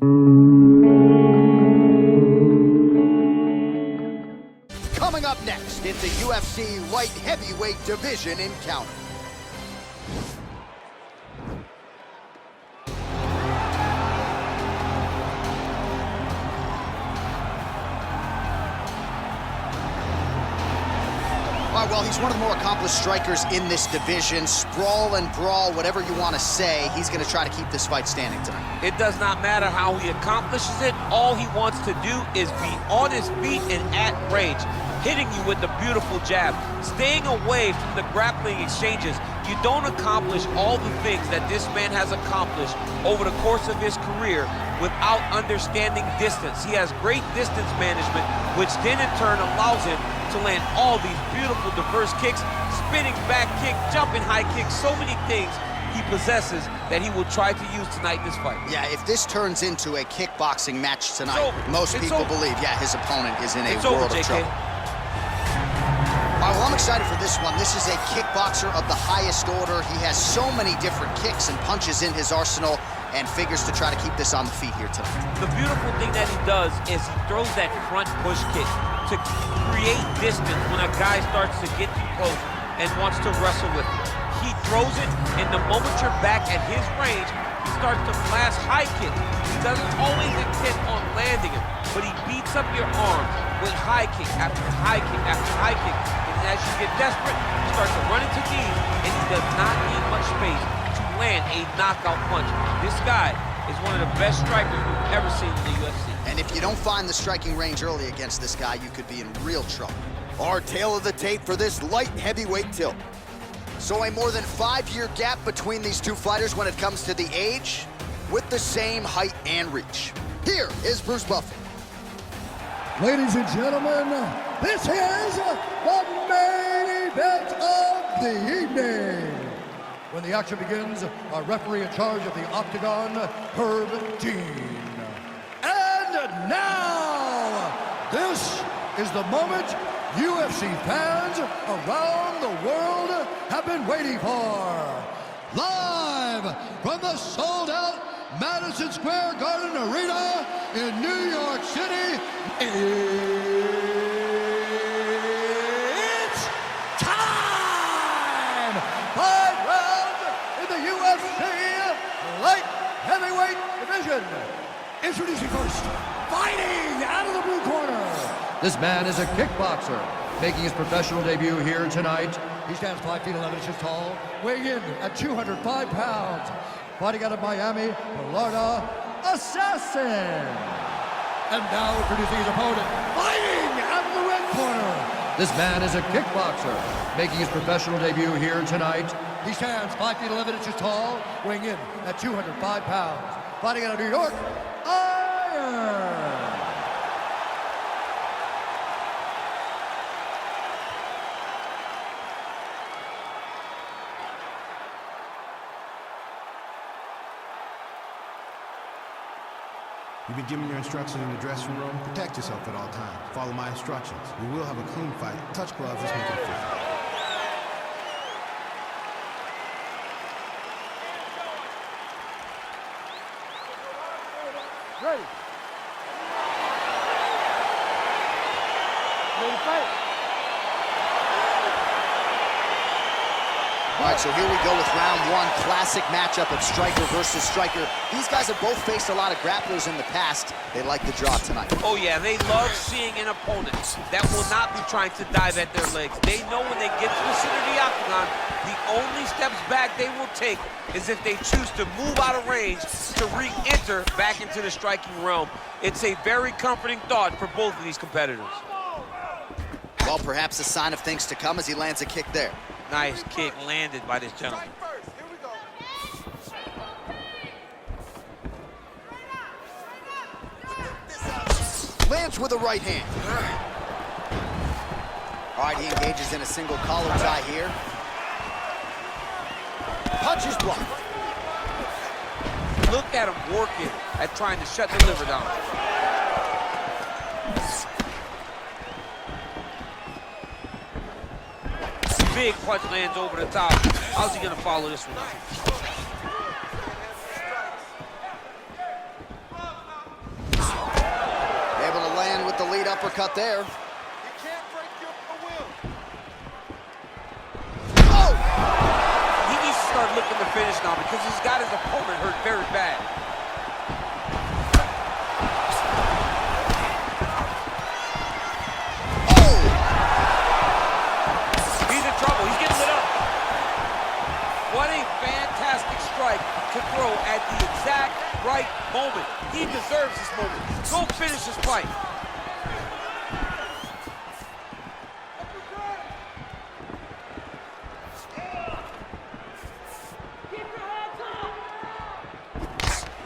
Coming up next, it's a UFC light heavyweight division encounter. All right, well, he's one of the more accomplished strikers in this division. Sprawl and brawl, whatever you want to say, he's going to try to keep this fight standing tonight. It does not matter how he accomplishes it. All he wants to do is be on his feet and at range, hitting you with the beautiful jab, staying away from the grappling exchanges. You don't accomplish all the things that this man has accomplished over the course of his career without understanding distance. He has great distance management, which then in turn allows him to land all these beautiful diverse kicks, spinning back kick, jumping high kicks, so many things he possesses that he will try to use tonight in this fight. Yeah, if this turns into a kickboxing match tonight, most people believe, yeah, his opponent is in a world of trouble. All right, well, I'm excited for this one. This is a kickboxer of the highest order. He has so many different kicks and punches in his arsenal and figures to try to keep this on the feet here tonight. The beautiful thing that he does is he throws that front push kick to create distance when a guy starts to get too close and wants to wrestle with him. He throws it, and the moment you're back at his range, he starts to blast high kick. He doesn't always intend on landing him, but he beats up your arms with high kick after high kick after high kick. And as you get desperate, you start to run into knees, and he does not need much space to land a knockout punch. This guy is one of the best strikers we've ever seen in the UFC. And if you don't find the striking range early against this guy, you could be in real trouble. Our tale of the tape for this light heavyweight tilt. So a more than 5-year gap between these two fighters when it comes to the age, with the same height and reach. Here is Bruce Buffer. Ladies and gentlemen, this is the main event of the evening. When the action begins, our referee in charge of the Octagon, Herb Dean. And now, this is the moment UFC fans around the world have been waiting for. Live from the sold-out Madison Square Garden Arena in New York City, it's time! 5 rounds in the UFC light heavyweight division. Introducing first, fighting out of the blue corner. This man is a kickboxer, making his professional debut here tonight. He stands 5 feet 11 inches tall, weighing in at 205 pounds. Fighting out of Miami, Florida, Assassin. And now introducing his opponent, fighting out of the red corner. This man is a kickboxer, making his professional debut here tonight. He stands 5 feet 11 inches tall, weighing in at 205 pounds. Fighting out of New York, Iron. You've been given your instructions in the dressing room. Protect yourself at all times. Follow my instructions. We will have a clean fight. Touch gloves, let's make it official. Ready. Ready to fight. All right, so here we go with round one. Classic matchup of striker versus striker. These guys have both faced a lot of grapplers in the past. They like the draw tonight. Oh yeah, they love seeing an opponent that will not be trying to dive at their legs. They know when they get to the center of the octagon, the only steps back they will take is if they choose to move out of range to re-enter back into the striking realm. It's a very comforting thought for both of these competitors. Well, perhaps a sign of things to come as he lands a kick there. Nice kick landed by this gentleman. Lands with a right hand. All right, he engages in a single collar tie here. Punch is blocked. Look at him working at trying to shut the liver down. Big punch lands over the top. How's he gonna follow this one? uppercut there. You can't break your will. Oh! He needs to start looking to finish now because he's got his opponent hurt very bad. Oh! He's in trouble. He's getting lit up. What a fantastic strike to throw at the exact right moment. He deserves this moment. Go finish this fight.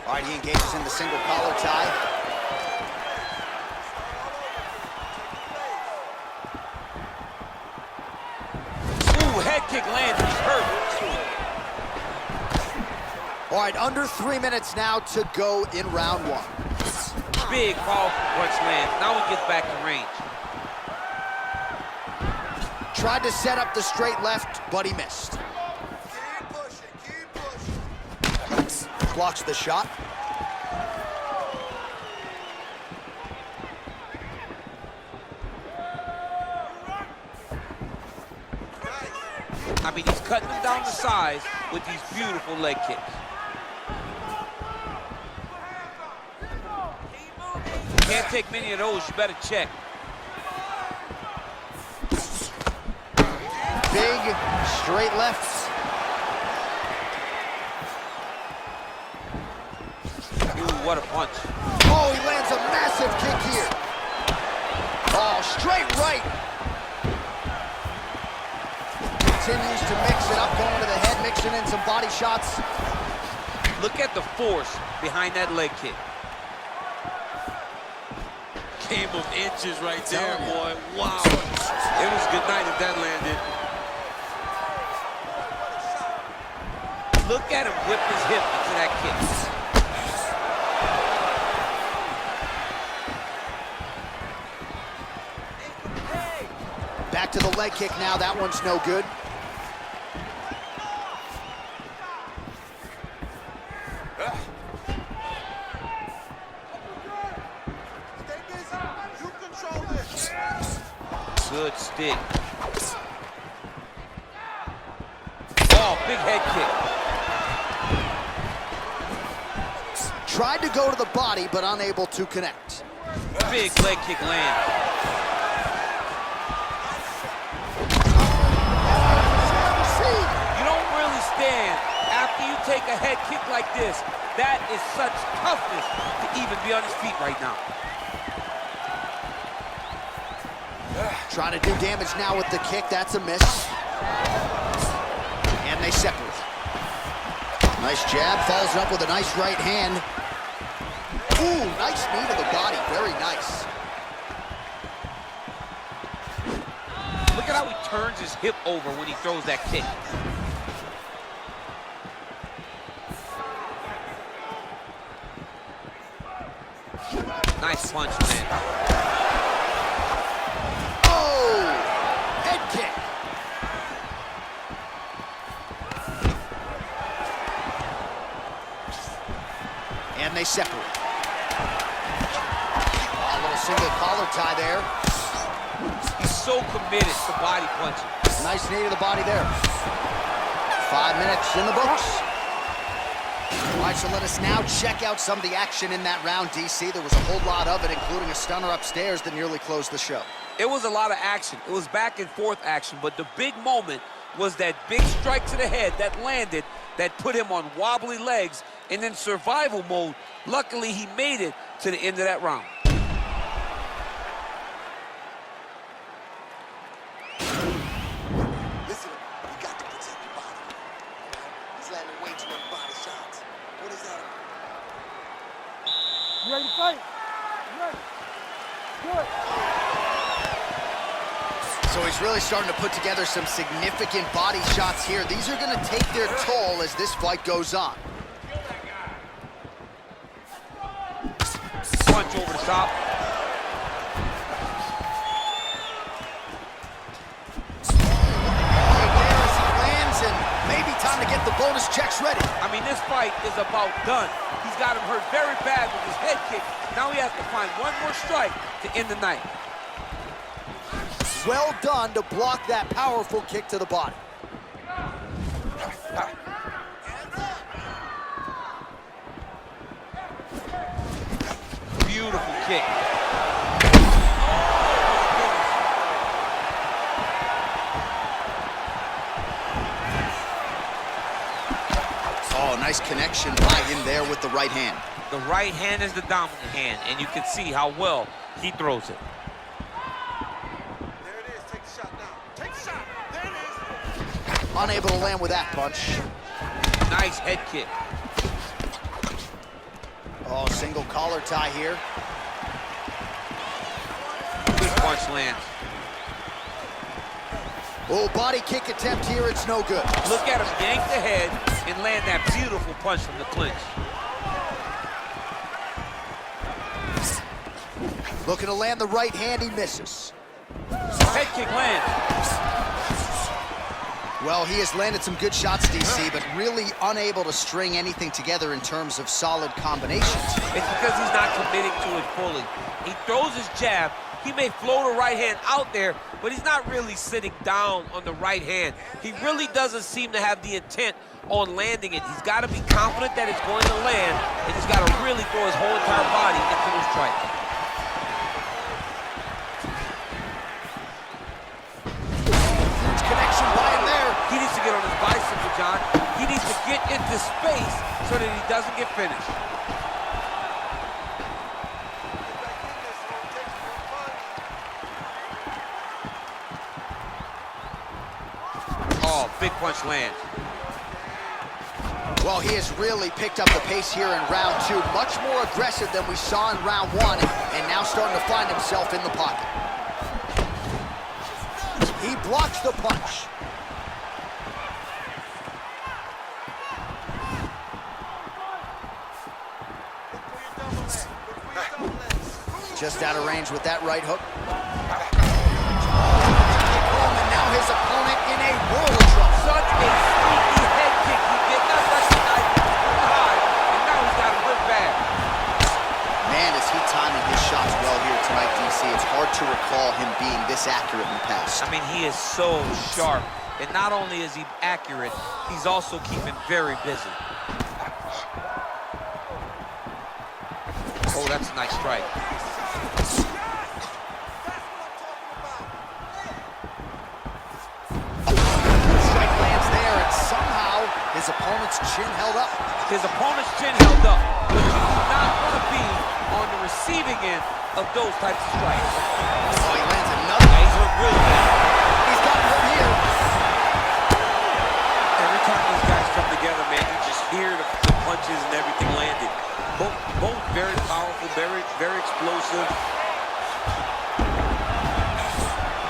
All right, he engages in the single collar tie. Ooh, head kick lands. He's hurt. All right, under 3 minutes now to go in round one. Big, powerful punch lands. Now he gets back to range. Tried to set up the straight left, but he missed. Keep pushing. Blocks the shot. I mean, he's cutting them down to size with these beautiful leg kicks. Can't take many of those, you better check. Big, straight lefts. Ooh, what a punch. Oh, he lands a massive kick here. Oh, straight right. Continues to mix it up, going to the head, mixing in some body shots. Look at the force behind that leg kick. Game of inches right there, boy. Wow. It was good night if that landed. Look at him whip his hip into that kick. Back to the leg kick now. That one's no good. Good stick. Oh, big head kick. Tried to go to the body, but unable to connect. Big leg kick land. You don't really stand after you take a head kick like this. That is such toughness to even be on his feet right now. Trying to do damage now with the kick. That's a miss. And they separate. Nice jab. Follows it up with a nice right hand. Ooh, nice knee to the body. Very nice. Look at how he turns his hip over when he throws that kick. Nice punch, man. And they separate. A little single collar tie there. He's so committed to body punching. Nice knee to the body there. 5 minutes in the books. All right, so let us now check out some of the action in that round, DC. There was a whole lot of it, including a stunner upstairs that nearly closed the show. It was a lot of action. It was back and forth action, but the big moment was that big strike to the head that landed, that put him on wobbly legs, and in survival mode, luckily he made it to the end of that round. Listen, you got to protect your body. He's landing way too many body shots. What is that? You ready to fight? You ready? Good. So he's really starting to put together some significant body shots here. These are going to take their toll as this fight goes on. Punch over the top. Maybe time to get the bonus checks ready. I mean, this fight is about done. He's got him hurt very bad with his head kick. Now he has to find one more strike to end the night. Well done to block that powerful kick to the body. Beautiful kick. Oh, nice connection by him there with the right hand. The right hand is the dominant hand, and you can see how well he throws it. There it is. Take the shot now. Take the shot. There it is. Unable to land with that punch. Nice head kick. Oh, single collar tie here. Big punch lands. Oh, body kick attempt here. It's no good. Look at him yank the head and land that beautiful punch from the clinch. Looking to land the right hand, he misses. Head kick lands. Well, he has landed some good shots, DC, but really unable to string anything together in terms of solid combinations. It's because he's not committing to it fully. He throws his jab. He may float a right hand out there, but he's not really sitting down on the right hand. He really doesn't seem to have the intent on landing it. He's got to be confident that it's going to land, and he's got to really throw his whole entire body into the strike. Huge connection by him there. He needs to get on his bicycle, John. He needs to get into space so that he doesn't get finished. Oh, big punch lands. Well, he has really picked up the pace here in round two. Much more aggressive than we saw in round one, and now starting to find himself in the pocket. He blocks the punch. Just out of range with that right hook. And now his opponent in a world of trouble. Such a sneaky head kick he did not recognize high, and now he's got him hurt bad. Man, is he timing his shots well here tonight, DC. It's hard to recall him being this accurate in the past. I mean, he is so sharp, and not only is he accurate, he's also keeping very busy. Oh, that's a nice strike. His opponent's chin held up. His opponent's chin held up, but you do not want to be on the receiving end of those types of strikes. Oh, he lands another. Yeah, he's hurt really bad. He's got him here. Every time these guys come together, man, you just hear the punches and everything landed. Both very powerful, very explosive.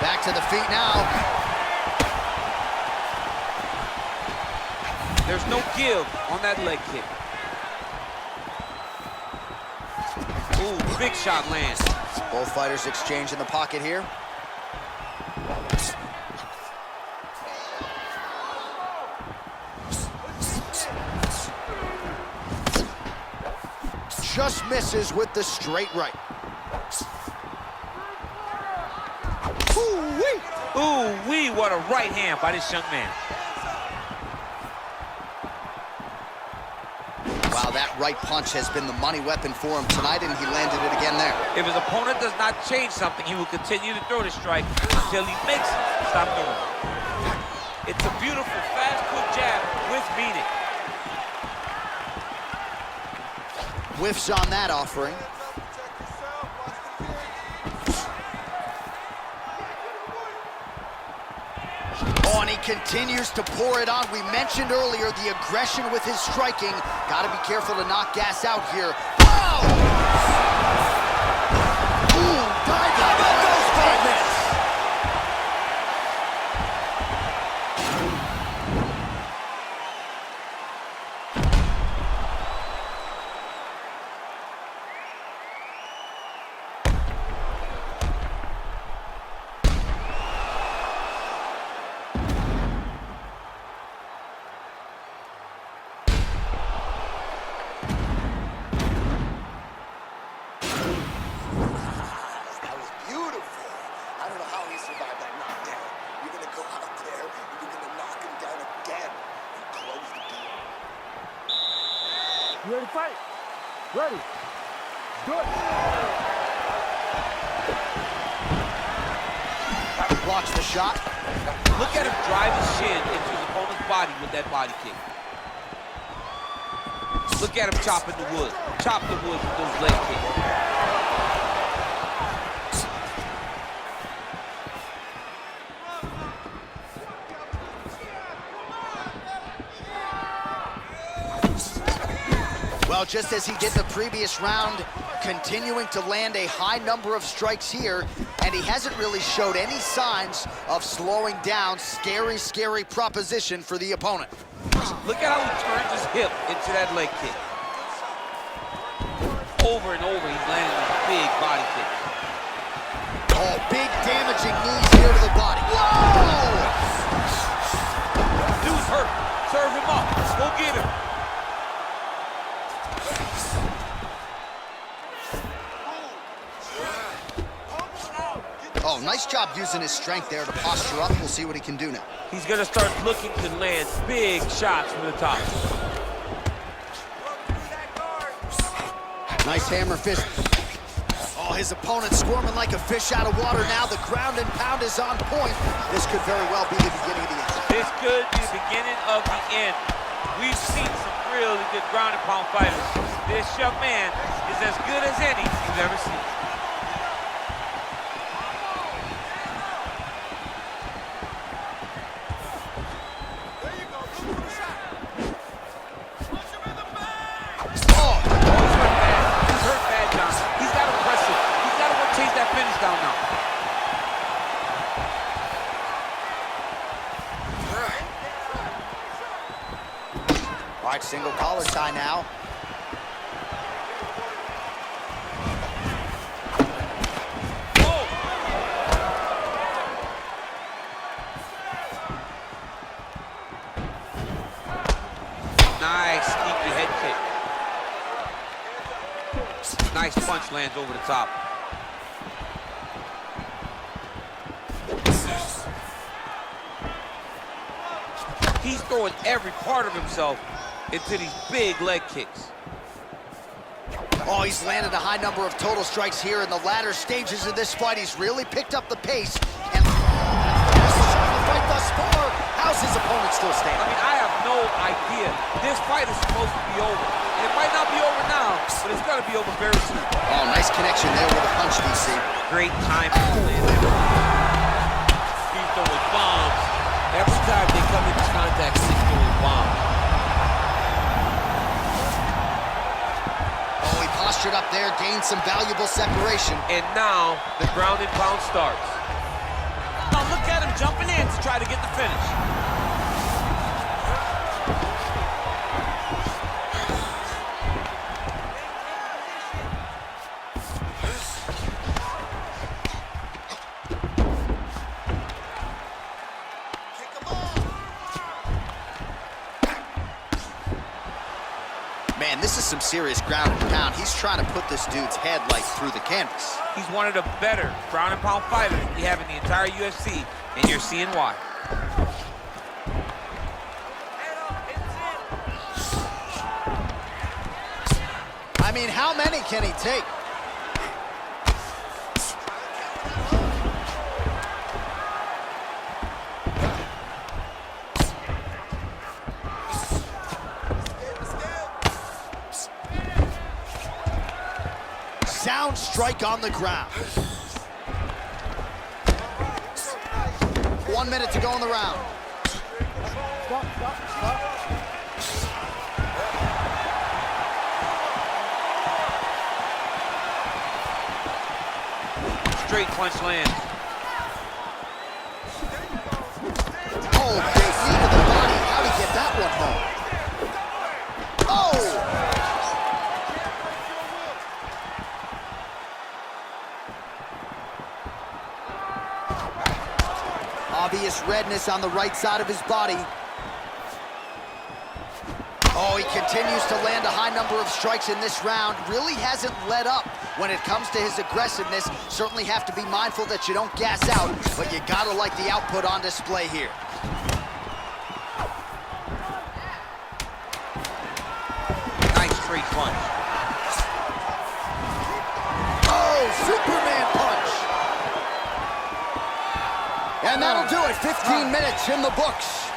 Back to the feet now. There's no give on that leg kick. Ooh, big shot lands. Both fighters exchange in the pocket here. Just misses with the straight right. Ooh-wee! Ooh-wee, what a right hand by this young man. Wow, that right punch has been the money weapon for him tonight, and he landed it again there. If his opponent does not change something, he will continue to throw the strike until he makes it stop throwing. It's a beautiful, fast, quick jab with meaning. Whiffs on that offering. Oh, and he continues to pour it on. We mentioned earlier the aggression with his striking. Got to be careful to not gas out here. Oh! Ooh, diving elbows by this. Ready. Good. Blocks the shot. Look at him drive his shin into his opponent's body with that body kick. Look at him chopping the wood. Chop the wood with those leg kicks. Well, just as he did the previous round, continuing to land a high number of strikes here, and he hasn't really showed any signs of slowing down. Scary, scary proposition for the opponent. Look at how he turns his hip into that leg kick. Over and over, he's landing these big body kicks. Oh, big damaging knees here to the body. Whoa! Dude's hurt. Serve him up. Go get him. Oh, nice job using his strength there to posture up. We'll see what he can do now. He's gonna start looking to land big shots from the top. Nice hammer fist. Oh, his opponent squirming like a fish out of water now. The ground and pound is on point. This could very well be the beginning of the end. This could be the beginning of the end. We've seen some really good ground and pound fighters. This young man is as good as any you've ever seen. All right, single collar tie now. Nice sneaky head kick. Nice punch lands over the top. He's throwing every part of himself into these big leg kicks. Oh, he's landed a high number of total strikes here in the latter stages of this fight. He's really picked up the pace. And fight thus far. How's his opponent still standing? I mean, I have no idea. This fight is supposed to be over. It might not be over now, but it's gonna be over very soon. Oh, nice connection there with a punch, DC. Great timing to land that. He's throwing bombs. Every time they come into contact, he's throwing bombs. Oh, he postured up there, gained some valuable separation. And now, the ground and pound starts. Now look at him jumping in to try to get the finish. Man, this is some serious ground and pound. He's trying to put this dude's head like through the canvas. He's one of the better ground and pound fighters we have in the entire UFC, and you're seeing why. I mean, how many can he take? Sound strike on the ground. 1 minute to go in the round. Straight punch lands. Oh, big knee to the body. How'd he get that one home? Oh! Obvious redness on the right side of his body. Oh, he continues to land a high number of strikes in this round. Really hasn't let up when it comes to his aggressiveness. Certainly have to be mindful that you don't gas out, but you gotta like the output on display here. Nice straight punch. that'll do it. 15 minutes in the books.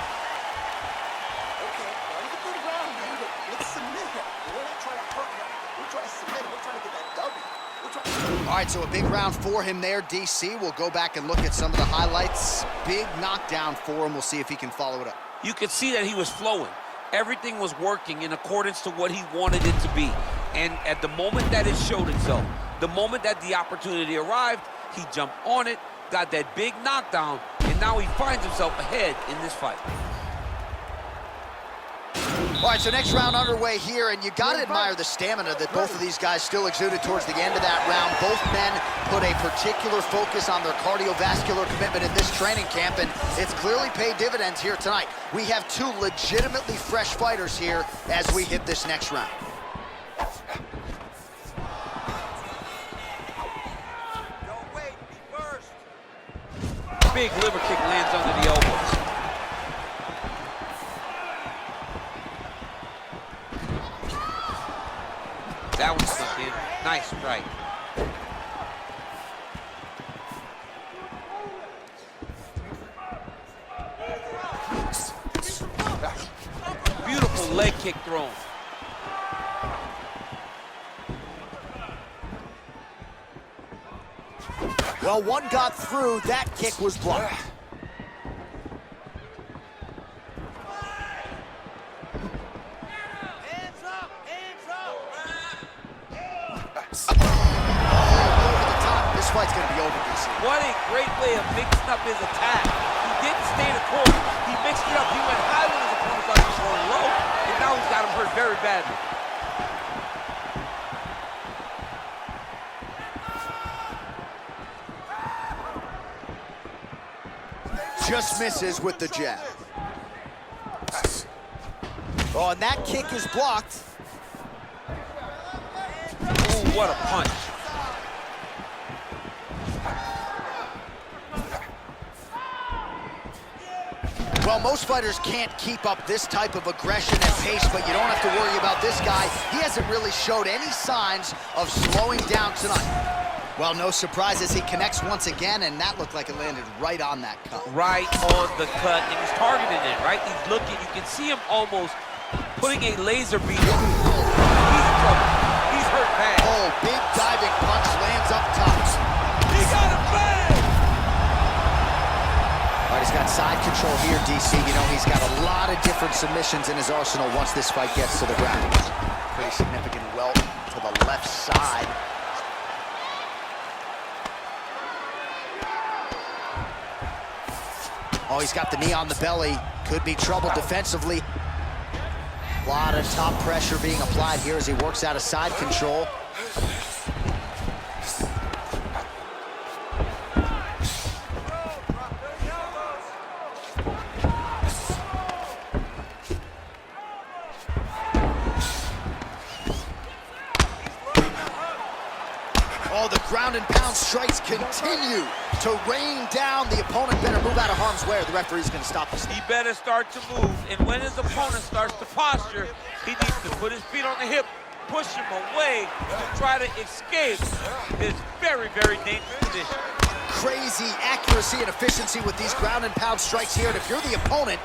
Okay, that was a good round, man. But let's submit him. We're not trying to hurt him. We're trying to submit him. We're trying to get that W. We're trying to... All right, so a big round for him there, DC. We'll go back and look at some of the highlights. Big knockdown for him. We'll see if he can follow it up. You could see that he was flowing. Everything was working in accordance to what he wanted it to be. And at the moment that it showed itself, the moment that the opportunity arrived, he jumped on it, got that big knockdown, and now he finds himself ahead in this fight. All right, so next round underway here, and you got to admire the stamina that both of these guys still exuded towards the end of that round. Both men put a particular focus on their cardiovascular commitment in this training camp, and it's clearly paid dividends here tonight. We have two legitimately fresh fighters here as we hit this next round. Don't wait, be first. Big liver kick lands under the elbows. That one stuck in. Nice strike. Beautiful leg kick thrown. Well, one got through. That kick was blocked. This fight's gonna be over, DC. What a great way of mixing up his attack. He didn't stay the course. He mixed it up. He went high when his opponent thought he was going low, and now he's got him hurt very badly. Just misses with the jab. Oh, and that kick is blocked. Ooh, what a punch. Well, most fighters can't keep up this type of aggression and pace, but you don't have to worry about this guy. He hasn't really showed any signs of slowing down tonight. Well, no surprise as he connects once again, and that looked like it landed right on that cut. Right on the cut, and he's targeting it, right? He's looking, you can see him almost putting a laser beam. He's in trouble. He's hurt bad. Oh, big diving punch lands up top. He got him bad! All right, he's got side control here, DC. You know, he's got a lot of different submissions in his arsenal once this fight gets to the ground. Pretty significant welt to the left side. Oh, he's got the knee on the belly. Could be trouble defensively. A lot of top pressure being applied here as he works out of side control. Oh, the ground and pound strikes continue to rain down. The opponent better move out of harm's way or the referee's going to stop this. He better start to move, and when his opponent starts to posture, he needs to put his feet on the hip, push him away to try to escape this very, very dangerous position. Crazy accuracy and efficiency with these ground and pound strikes here, and if you're the opponent,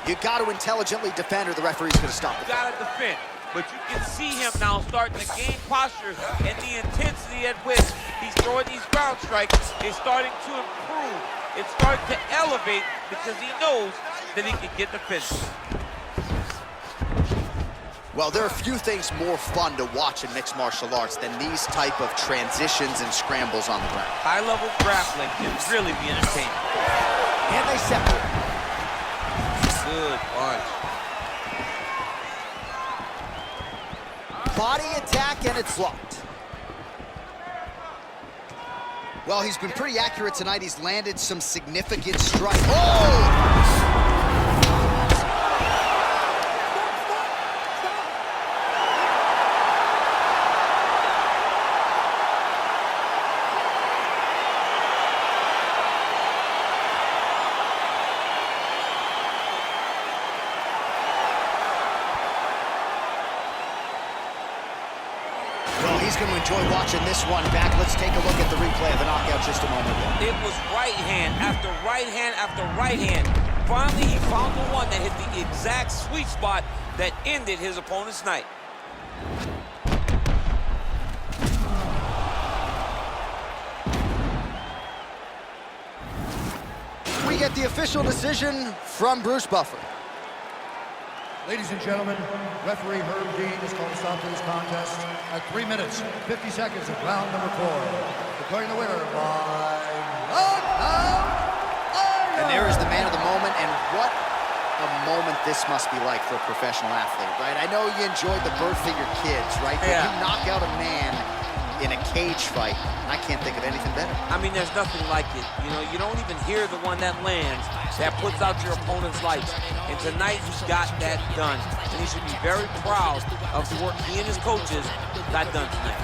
you got to intelligently defend or the referee's going to stop it. You got to defend. But you can see him now starting to gain posture, and the intensity at which he's throwing these ground strikes is starting to improve. It's starting to elevate because he knows that he can get the finish. Well, there are few things more fun to watch in mixed martial arts than these type of transitions and scrambles on the ground. High-level grappling can really be entertaining. And they separate. Good punch. Body attack, and it's blocked. Well, he's been pretty accurate tonight. He's landed some significant strikes. Oh! Well, he's going to enjoy watching this one back. Let's take a look at the replay of the knockout just a moment ago. It was right hand after right hand after right hand. Finally, he found the one that hit the exact sweet spot that ended his opponent's night. We get the official decision from Bruce Buffer. Ladies and gentlemen, referee Herb Dean has called a stop to this contest at 3 minutes, 50 seconds of round number 4. Declaring the winner by knockout. And there is the man of the moment, and what a moment this must be like for a professional athlete, right? I know you enjoyed the birth of your kids, right? But you knock out a man in a cage fight. I can't think of anything better. I mean, there's nothing like it. You know, you don't even hear the one that lands, that puts out your opponent's lights. And tonight, he got that done. And he should be very proud of the work he and his coaches got done tonight.